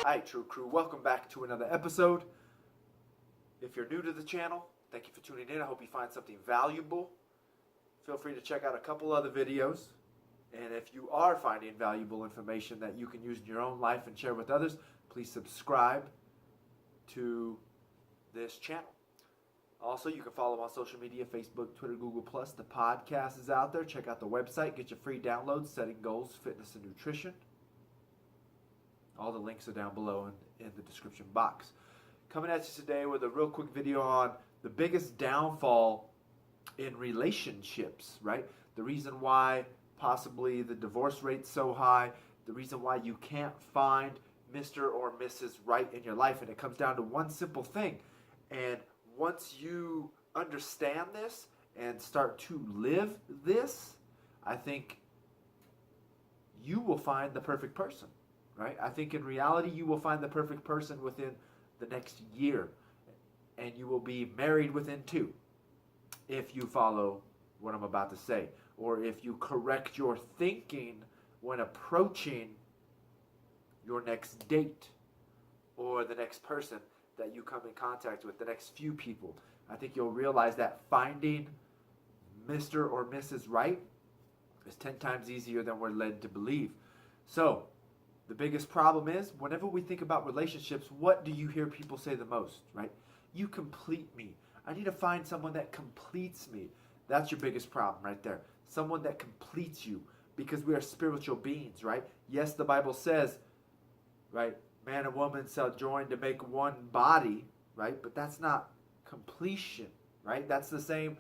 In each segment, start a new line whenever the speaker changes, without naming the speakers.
Hi, True Crew. Welcome back to another episode. If you're new to the channel, thank you for tuning in. I hope you find something valuable. Feel free to check out a couple other videos. And if you are finding valuable information that you can use in your own life and share with others, please subscribe to this channel. Also, you can follow on social media, Facebook, Twitter, Google+. The podcast is out there. Check out the website. Get your free downloads, Setting Goals, Fitness, and Nutrition. All the links are down below in the description box. Coming at you today with a real quick video on the biggest downfall in relationships, right? The reason why possibly the divorce rate's so high, the reason why you can't find Mr. or Mrs. Right in your life, and it comes down to one simple thing. And once you understand this and start to live this, I think you will find the perfect person. Right? I think in reality, you will find the perfect person within the next year, and you will be married within 2 if you follow what I'm about to say, or if you correct your thinking when approaching your next date or the next person that you come in contact with, the next few people. I think you'll realize that finding Mr. or Mrs. Right is 10 times easier than we're led to believe. So, the biggest problem is, whenever we think about relationships, what do you hear people say the most, right? You complete me. I need to find someone that completes me. That's your biggest problem right there. Someone that completes you, because we are spiritual beings, right? Yes, the Bible says, right, man and woman shall join to make one body, right? But that's not completion, right? That's the same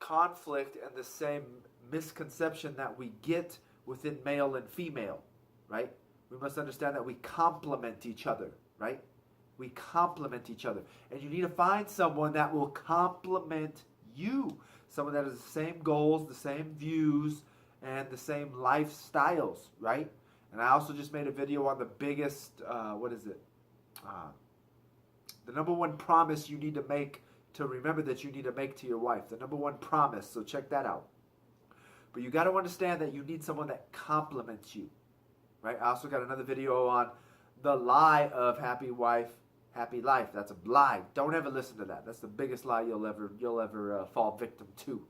conflict and the same misconception that we get within male and female. Right? We must understand that we complement each other, right? We complement each other. And you need to find someone that will complement you. Someone that has the same goals, the same views, and the same lifestyles, right? And I also just made a video on the biggest, the number one promise you need to make, to remember that you need to make to your wife. The number one promise, so check that out. But you got to understand that you need someone that complements you. Right? I also got another video on the lie of happy wife, happy life. That's a lie. Don't ever listen to that. That's the biggest lie you'll ever fall victim to.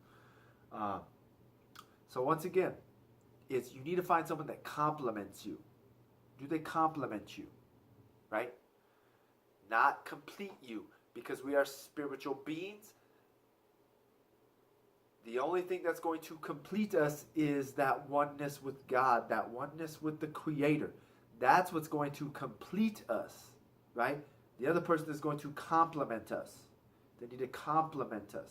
So once again, it's you need to find someone that complements you. Do they complement you? Right? Not complete you, because we are spiritual beings. The only thing that's going to complete us is that oneness with God, that oneness with the Creator. That's what's going to complete us, right? The other person is going to complement us. They need to complement us,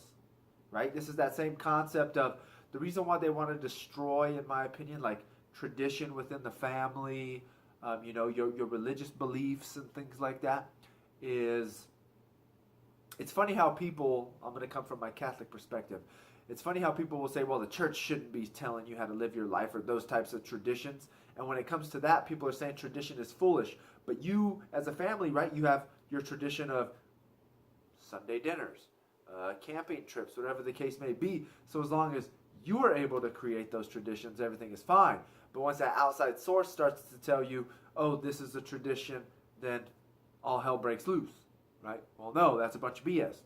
right? This is that same concept of the reason why they want to destroy, in my opinion, like tradition within the family, your religious beliefs and things like that, is it's funny how people, I'm going to come from my Catholic perspective, it's funny how people will say, well, the church shouldn't be telling you how to live your life, or those types of traditions. And when it comes to that, people are saying tradition is foolish. But you, as a family, right, you have your tradition of Sunday dinners, camping trips, whatever the case may be. So as long as you are able to create those traditions, everything is fine. But once that outside source starts to tell you, oh, this is a tradition, then all hell breaks loose, right? Well, no, that's a bunch of BS.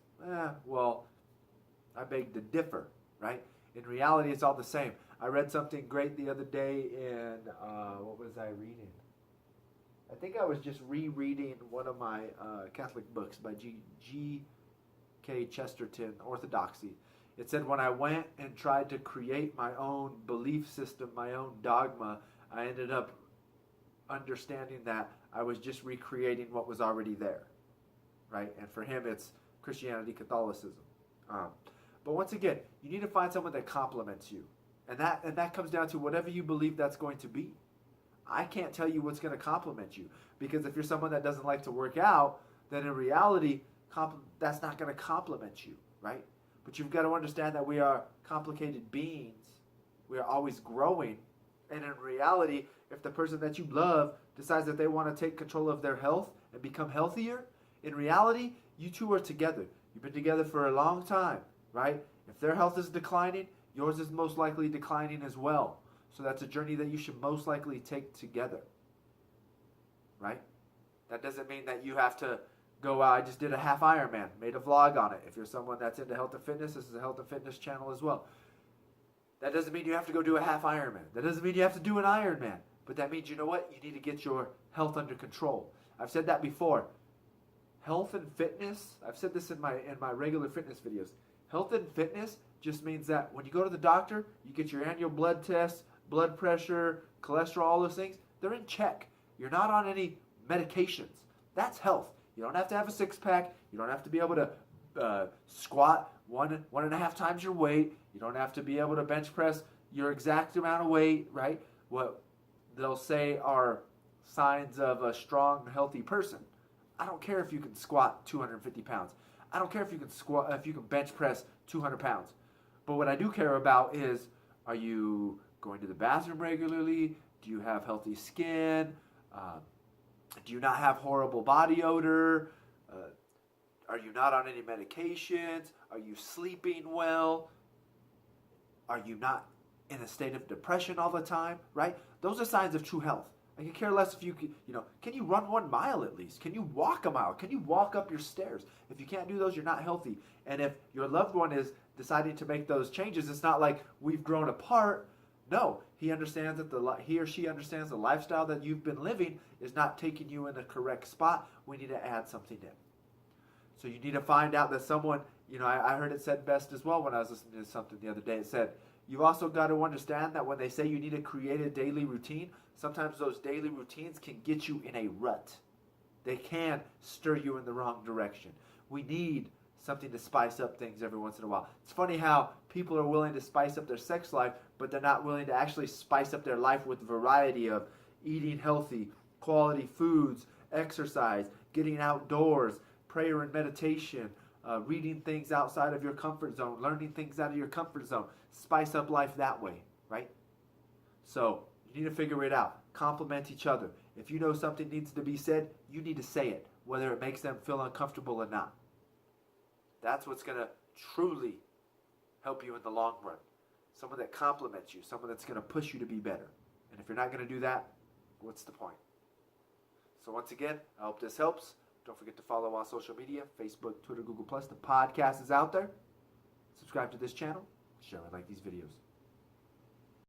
I beg to differ, right? In reality, it's all the same. I read something great the other day in, what was I reading? I think I was just rereading one of my Catholic books by G.K. Chesterton, Orthodoxy. It said, when I went and tried to create my own belief system, my own dogma, I ended up understanding that I was just recreating what was already there, right? And for him, it's Christianity, Catholicism. But once again, you need to find someone that complements you. And that comes down to whatever you believe that's going to be. I can't tell you what's going to complement you. Because if you're someone that doesn't like to work out, then in reality, that's not going to complement you, right? But you've got to understand that we are complicated beings. We are always growing. And in reality, if the person that you love decides that they want to take control of their health and become healthier, in reality, you two are together. You've been together for a long time, right? If their health is declining, yours is most likely declining as well. So that's a journey that you should most likely take together, right? That doesn't mean that you have to go out. I just did a half Ironman, made a vlog on it. If you're someone that's into health and fitness, this is a health and fitness channel as well. That doesn't mean you have to go do a half Ironman. That doesn't mean you have to do an Ironman. But that means, you know what? You need to get your health under control. I've said that before. Health and fitness, I've said this in my regular fitness videos. Health and fitness just means that when you go to the doctor, you get your annual blood tests, blood pressure, cholesterol, all those things. They're in check. You're not on any medications. That's health. You don't have to have a six-pack. You don't have to be able to squat one and a half times your weight. You don't have to be able to bench press your exact amount of weight, right? What they'll say are signs of a strong, healthy person. I don't care if you can squat 250 pounds. I don't care if you can bench press 200 pounds. But what I do care about is, are you going to the bathroom regularly? Do you have healthy skin? Do you not have horrible body odor? Are you not on any medications? Are you sleeping well? Are you not in a state of depression all the time, right? Those are signs of true health. I could care less if can you run 1 mile at least? Can you walk a mile? Can you walk up your stairs? If you can't do those, you're not healthy. And if your loved one is deciding to make those changes, it's not like we've grown apart. No, he understands that he or she understands the lifestyle that you've been living is not taking you in the correct spot. We need to add something in. So you need to find out that someone, I heard it said best as well when I was listening to something the other day. It said, you've also got to understand that when they say you need to create a daily routine, sometimes those daily routines can get you in a rut. They can stir you in the wrong direction. We need something to spice up things every once in a while. It's funny how people are willing to spice up their sex life, but they're not willing to actually spice up their life with variety of eating healthy, quality foods, exercise, getting outdoors, prayer and meditation, reading things outside of your comfort zone, learning things out of your comfort zone. Spice up life that way, right? So you need to figure it out. Complement each other. If you know something needs to be said, you need to say it, whether it makes them feel uncomfortable or not. That's what's going to truly help you in the long run. Someone that compliments you, someone that's going to push you to be better. And if you're not going to do that, what's the point? So once again, I hope this helps. Don't forget to follow on social media, Facebook, Twitter, Google+. The podcast is out there. Subscribe to this channel. Share and like these videos.